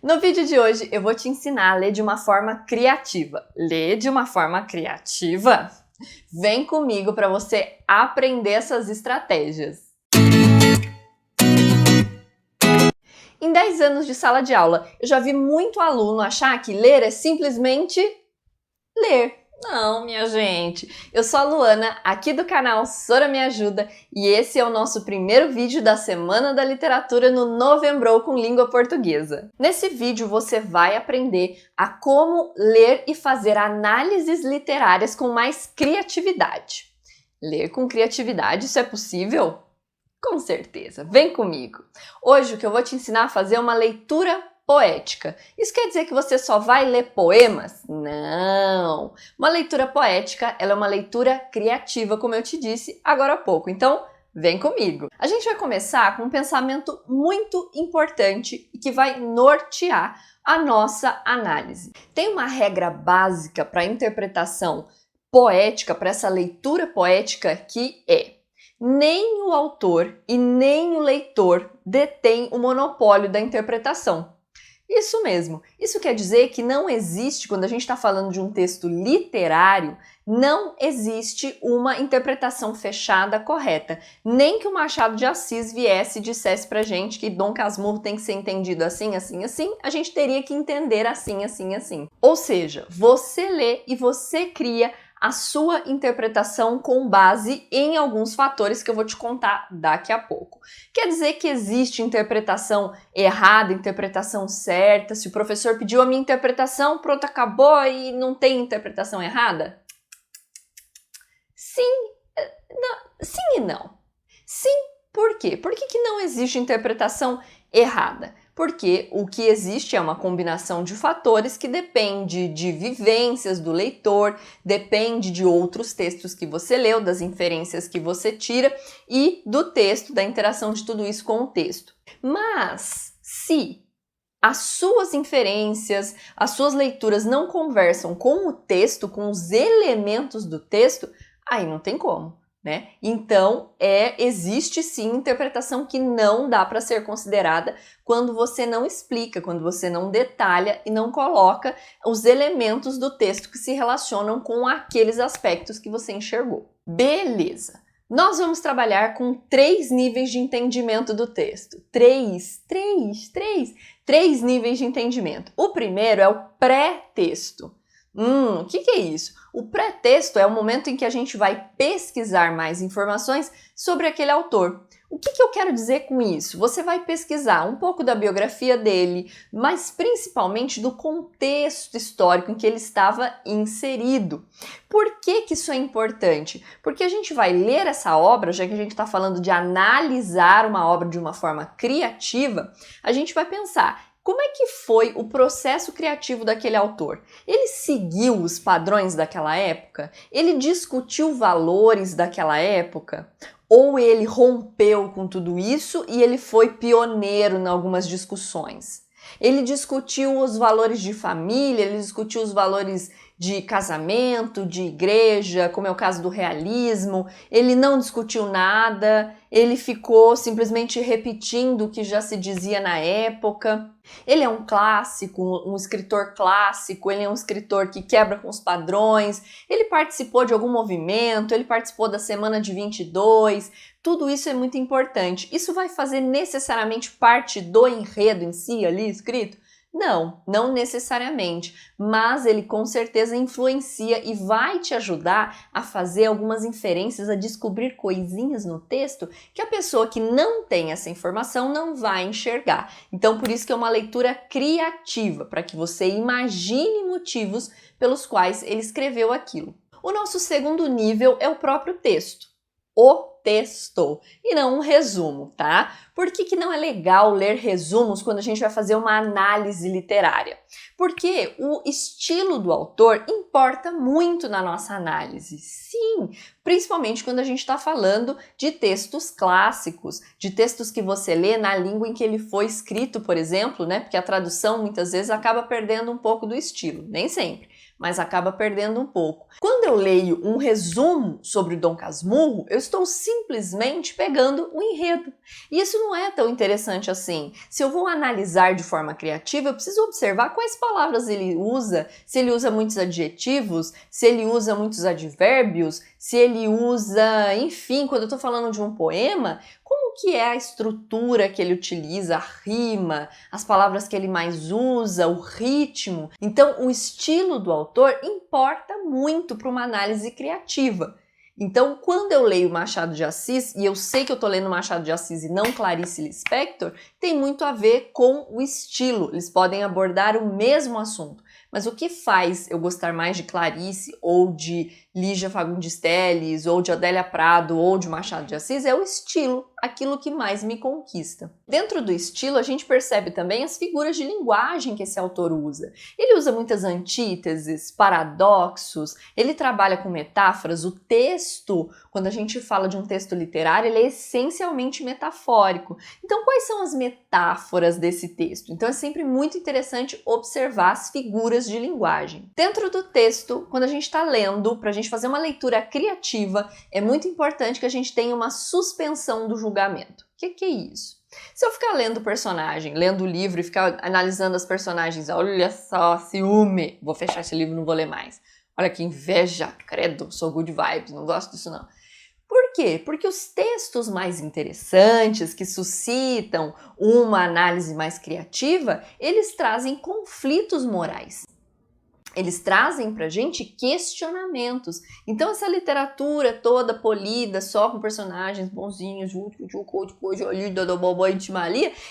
No vídeo de hoje eu vou te ensinar a ler de uma forma criativa. Ler de uma forma criativa? Vem comigo para você aprender essas estratégias. Em 10 anos de sala de aula, eu já vi muito aluno achar que ler é simplesmente ler. Não, minha gente, eu sou a Luana, aqui do canal Sora Me Ajuda, e esse é o nosso primeiro vídeo da Semana da Literatura no Novembrou com Língua Portuguesa. Nesse vídeo você vai aprender a como ler e fazer análises literárias com mais criatividade. Ler com criatividade, isso é possível? Com certeza, vem comigo! Hoje o que eu vou te ensinar a fazer é uma leitura poética. Isso quer dizer que você só vai ler poemas? Não! Uma leitura poética, ela é uma leitura criativa, como eu te disse agora há pouco. Então, vem comigo! A gente vai começar com um pensamento muito importante e que vai nortear a nossa análise. Tem uma regra básica para a interpretação poética, para essa leitura poética, que é: nem o autor e nem o leitor detêm o monopólio da interpretação. Isso mesmo. Isso quer dizer que não existe, quando a gente está falando de um texto literário, não existe uma interpretação fechada correta. Nem que o Machado de Assis viesse e dissesse pra gente que Dom Casmurro tem que ser entendido assim, assim, assim, a gente teria que entender assim, assim, assim. Ou seja, você lê e você cria a sua interpretação com base em alguns fatores que eu vou te contar daqui a pouco. Quer dizer que existe interpretação errada, interpretação certa? Se o professor pediu a minha interpretação, pronto, acabou e não tem interpretação errada? Sim, não, sim e não. Sim, por quê? Por que não existe interpretação errada? Porque o que existe é uma combinação de fatores que depende de vivências do leitor, depende de outros textos que você leu, das inferências que você tira e do texto, da interação de tudo isso com o texto. Mas se as suas inferências, as suas leituras não conversam com o texto, com os elementos do texto, aí não tem como, né? Então, existe sim interpretação que não dá para ser considerada quando você não explica, quando você não detalha e não coloca os elementos do texto que se relacionam com aqueles aspectos que você enxergou. Beleza! Nós vamos trabalhar com 3 níveis de entendimento do texto. Três níveis de entendimento. O primeiro é o pré-texto. O que é isso? O pré-texto é o momento em que a gente vai pesquisar mais informações sobre aquele autor. O que eu quero dizer com isso? Você vai pesquisar um pouco da biografia dele, mas principalmente do contexto histórico em que ele estava inserido. Por que isso é importante? Porque a gente vai ler essa obra, já que a gente está falando de analisar uma obra de uma forma criativa, a gente vai pensar: como é que foi o processo criativo daquele autor? Ele seguiu os padrões daquela época? Ele discutiu valores daquela época? Ou ele rompeu com tudo isso e ele foi pioneiro em algumas discussões? Ele discutiu os valores de família, ele discutiu os valores de casamento, de igreja, como é o caso do realismo. Ele não discutiu nada, ele ficou simplesmente repetindo o que já se dizia na época. Ele é um clássico, um escritor clássico, ele é um escritor que quebra com os padrões, ele participou de algum movimento, ele participou da Semana de 22, tudo isso é muito importante. Isso vai fazer necessariamente parte do enredo em si ali escrito? Não necessariamente, mas ele com certeza influencia e vai te ajudar a fazer algumas inferências, a descobrir coisinhas no texto que a pessoa que não tem essa informação não vai enxergar. Então, por isso que é uma leitura criativa, para que você imagine motivos pelos quais ele escreveu aquilo. O nosso segundo nível é o próprio texto. O texto, e não um resumo, tá? Por que não é legal ler resumos quando a gente vai fazer uma análise literária? Porque o estilo do autor importa muito na nossa análise. Sim, principalmente quando a gente está falando de textos clássicos, de textos que você lê na língua em que ele foi escrito, por exemplo, né? Porque a tradução muitas vezes acaba perdendo um pouco do estilo, nem sempre, mas acaba perdendo um pouco. Quando eu leio um resumo sobre Dom Casmurro, eu estou simplesmente pegando o enredo. E isso não é tão interessante assim. Se eu vou analisar de forma criativa, eu preciso observar quais palavras ele usa, se ele usa muitos adjetivos, se ele usa muitos advérbios, se ele usa, enfim, quando eu estou falando de um poema, como que é a estrutura que ele utiliza, a rima, as palavras que ele mais usa, o ritmo. Então, o estilo do autor importa muito para uma análise criativa. Então, quando eu leio Machado de Assis, e eu sei que eu estou lendo Machado de Assis e não Clarice Lispector, tem muito a ver com o estilo. Eles podem abordar o mesmo assunto. Mas o que faz eu gostar mais de Clarice, ou de Lígia Fagundes Telles, ou de Adélia Prado, ou de Machado de Assis, é o estilo, aquilo que mais me conquista. Dentro do estilo, a gente percebe também as figuras de linguagem que esse autor usa. Ele usa muitas antíteses, paradoxos, ele trabalha com metáforas. O texto, quando a gente fala de um texto literário, ele é essencialmente metafórico. Então, quais são as metáforas desse texto? Então, é sempre muito interessante observar as figuras de linguagem. Dentro do texto, quando a gente está lendo, para a gente fazer uma leitura criativa, é muito importante que a gente tenha uma suspensão do julgamento. O que é isso? Se eu ficar lendo o personagem, lendo o livro e ficar analisando as personagens, olha só, ciúme, vou fechar esse livro, não vou ler mais. Olha que inveja, credo, sou good vibes, não gosto disso não. Por quê? Porque os textos mais interessantes, que suscitam uma análise mais criativa, eles trazem conflitos morais. Eles trazem pra gente questionamentos. Então essa literatura toda polida, só com personagens bonzinhos,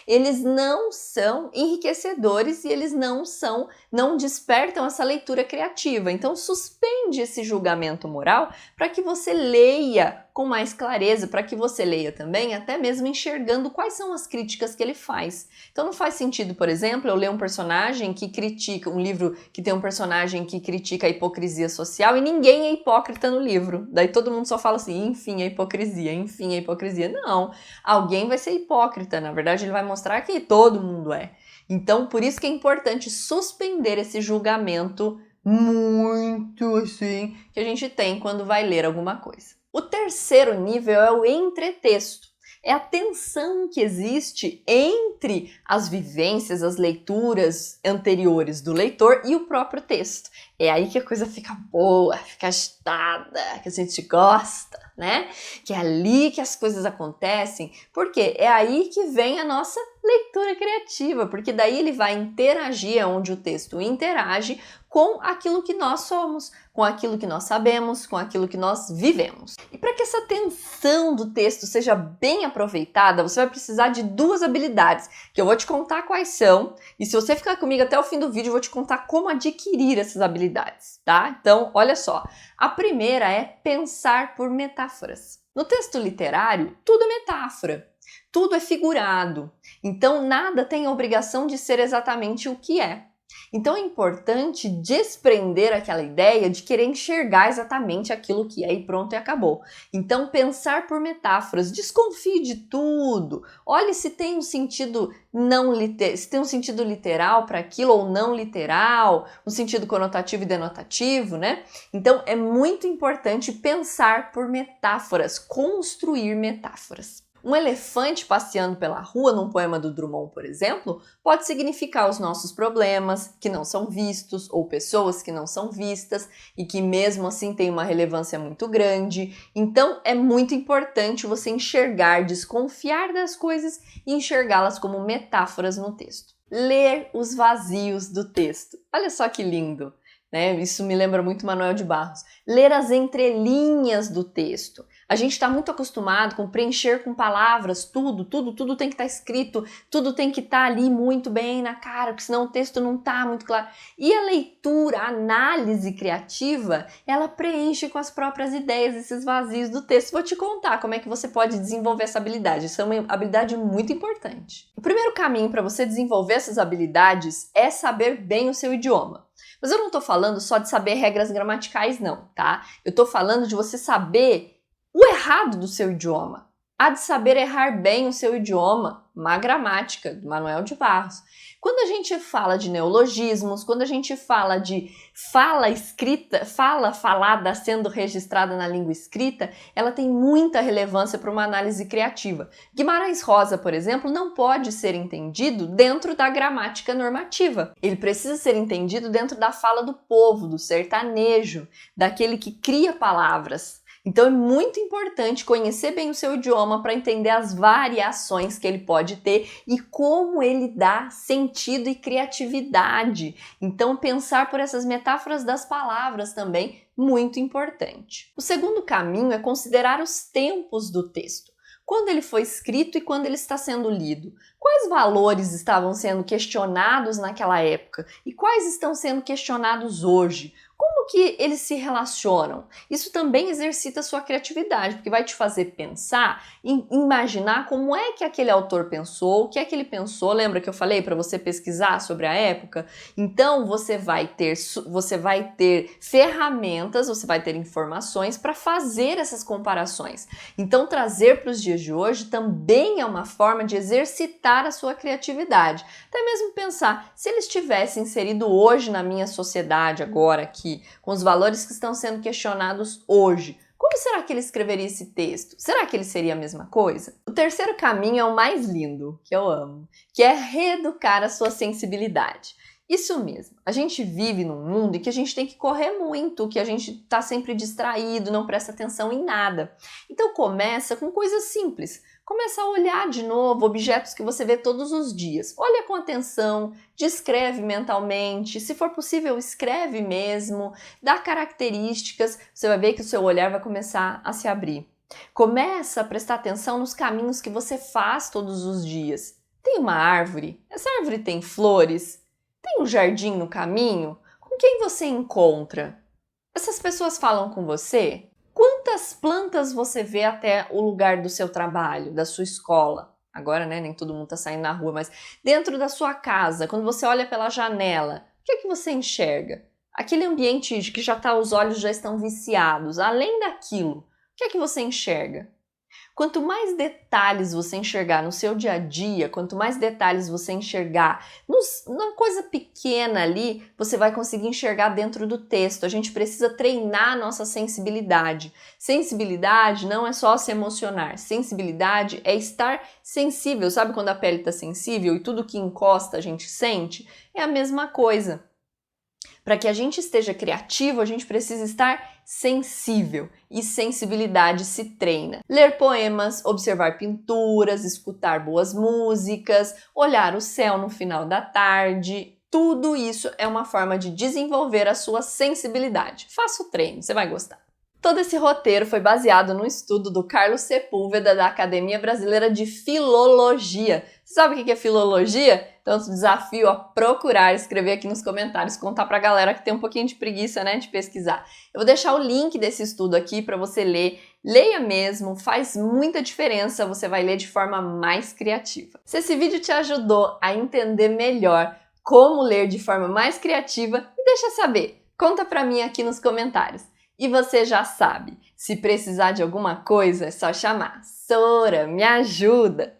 eles não são enriquecedores e eles não despertam essa leitura criativa. Então suspende esse julgamento moral para que você leia com mais clareza, para que você leia também até mesmo enxergando quais são as críticas que ele faz. Então não faz sentido, por exemplo, eu ler um personagem que critica, um livro que tem um personagem que critica a hipocrisia social e ninguém é hipócrita no livro. Daí todo mundo só fala assim, enfim, a hipocrisia, enfim, a hipocrisia. Não, alguém vai ser hipócrita, na verdade ele vai mostrar que todo mundo é. Então por isso que é importante suspender esse julgamento muito assim que a gente tem quando vai ler alguma coisa. O terceiro nível é o entretexto. É a tensão que existe entre as vivências, as leituras anteriores do leitor e o próprio texto. É aí que a coisa fica boa, fica agitada, que a gente gosta, né? Que é ali que as coisas acontecem, porque é aí que vem a nossa leitura criativa, porque daí ele vai interagir, é onde o texto interage com aquilo que nós somos, com aquilo que nós sabemos, com aquilo que nós vivemos. E para que essa tensão do texto seja bem aproveitada, você vai precisar de duas habilidades, que eu vou te contar quais são, e se você ficar comigo até o fim do vídeo, eu vou te contar como adquirir essas habilidades, tá? Então, olha só. A primeira é pensar por metáforas. No texto literário, tudo é metáfora. Tudo é figurado. Então, nada tem a obrigação de ser exatamente o que é. Então é importante desprender aquela ideia de querer enxergar exatamente aquilo que é e pronto e acabou. Então pensar por metáforas, desconfie de tudo, olhe se tem um sentido literal para aquilo ou não literal, um sentido conotativo e denotativo, né? Então é muito importante pensar por metáforas, construir metáforas. Um elefante passeando pela rua, num poema do Drummond, por exemplo, pode significar os nossos problemas que não são vistos, ou pessoas que não são vistas e que mesmo assim têm uma relevância muito grande. Então é muito importante você enxergar, desconfiar das coisas e enxergá-las como metáforas no texto. Ler os vazios do texto. Olha só que lindo! Né? Isso me lembra muito Manuel de Barros. Ler as entrelinhas do texto. A gente está muito acostumado com preencher com palavras, tudo tem que estar escrito, tudo tem que estar ali muito bem na cara, porque senão o texto não está muito claro. E a leitura, a análise criativa, ela preenche com as próprias ideias, esses vazios do texto. Vou te contar como é que você pode desenvolver essa habilidade. Isso é uma habilidade muito importante. O primeiro caminho para você desenvolver essas habilidades é saber bem o seu idioma. Mas eu não estou falando só de saber regras gramaticais não, tá? Eu estou falando de você saber o errado do seu idioma. Há de saber errar bem o seu idioma, má gramática, do Manuel de Barros. Quando a gente fala de neologismos, quando a gente fala de fala escrita, fala falada sendo registrada na língua escrita, ela tem muita relevância para uma análise criativa. Guimarães Rosa, por exemplo, não pode ser entendido dentro da gramática normativa. Ele precisa ser entendido dentro da fala do povo, do sertanejo, daquele que cria palavras. Então é muito importante conhecer bem o seu idioma para entender as variações que ele pode ter e como ele dá sentido e criatividade. Então pensar por essas metáforas das palavras também muito importante. O segundo caminho é considerar os tempos do texto. Quando ele foi escrito e quando ele está sendo lido. Quais valores estavam sendo questionados naquela época e quais estão sendo questionados hoje? Como que eles se relacionam? Isso também exercita a sua criatividade, porque vai te fazer pensar e imaginar como é que aquele autor pensou, o que é que ele pensou. Lembra que eu falei para você pesquisar sobre a época? Então você vai ter ferramentas, você vai ter informações para fazer essas comparações. Então trazer para os dias de hoje também é uma forma de exercitar a sua criatividade. Até mesmo pensar, se eles tivessem inserido hoje na minha sociedade, agora aqui, com os valores que estão sendo questionados hoje, como será que ele escreveria esse texto? Será que ele seria a mesma coisa? O terceiro caminho é o mais lindo, que eu amo, que é reeducar a sua sensibilidade. Isso mesmo, a gente vive num mundo em que a gente tem que correr muito, que a gente está sempre distraído, não presta atenção em nada. Então começa com coisas simples. Começa a olhar de novo objetos que você vê todos os dias. Olha com atenção, descreve mentalmente, se for possível escreve mesmo, dá características, você vai ver que o seu olhar vai começar a se abrir. Começa a prestar atenção nos caminhos que você faz todos os dias. Tem uma árvore? Essa árvore tem flores? Tem um jardim no caminho? Com quem você encontra? Essas pessoas falam com você? Quantas plantas você vê até o lugar do seu trabalho, da sua escola? Agora, né, nem todo mundo está saindo na rua, mas dentro da sua casa, quando você olha pela janela, o que é que você enxerga? Aquele ambiente que os olhos já estão viciados, além daquilo, o que é que você enxerga? Quanto mais detalhes você enxergar no seu dia a dia, quanto mais detalhes você enxergar numa coisa pequena ali, você vai conseguir enxergar dentro do texto. A gente precisa treinar a nossa sensibilidade. Sensibilidade não é só se emocionar. Sensibilidade é estar sensível. Sabe quando a pele está sensível e tudo que encosta a gente sente? É a mesma coisa. Para que a gente esteja criativo, a gente precisa estar sensível e sensibilidade se treina. Ler poemas, observar pinturas, escutar boas músicas, olhar o céu no final da tarde, tudo isso é uma forma de desenvolver a sua sensibilidade. Faça o treino, você vai gostar. Todo esse roteiro foi baseado no estudo do Carlos Sepúlveda da Academia Brasileira de Filologia. Você sabe o que é filologia? Então eu te desafio a procurar, escrever aqui nos comentários, contar pra galera que tem um pouquinho de preguiça, né, de pesquisar. Eu vou deixar o link desse estudo aqui para você ler. Leia mesmo, faz muita diferença, você vai ler de forma mais criativa. Se esse vídeo te ajudou a entender melhor como ler de forma mais criativa, me deixa saber. Conta pra mim aqui nos comentários. E você já sabe, se precisar de alguma coisa, é só chamar. Sora, me ajuda!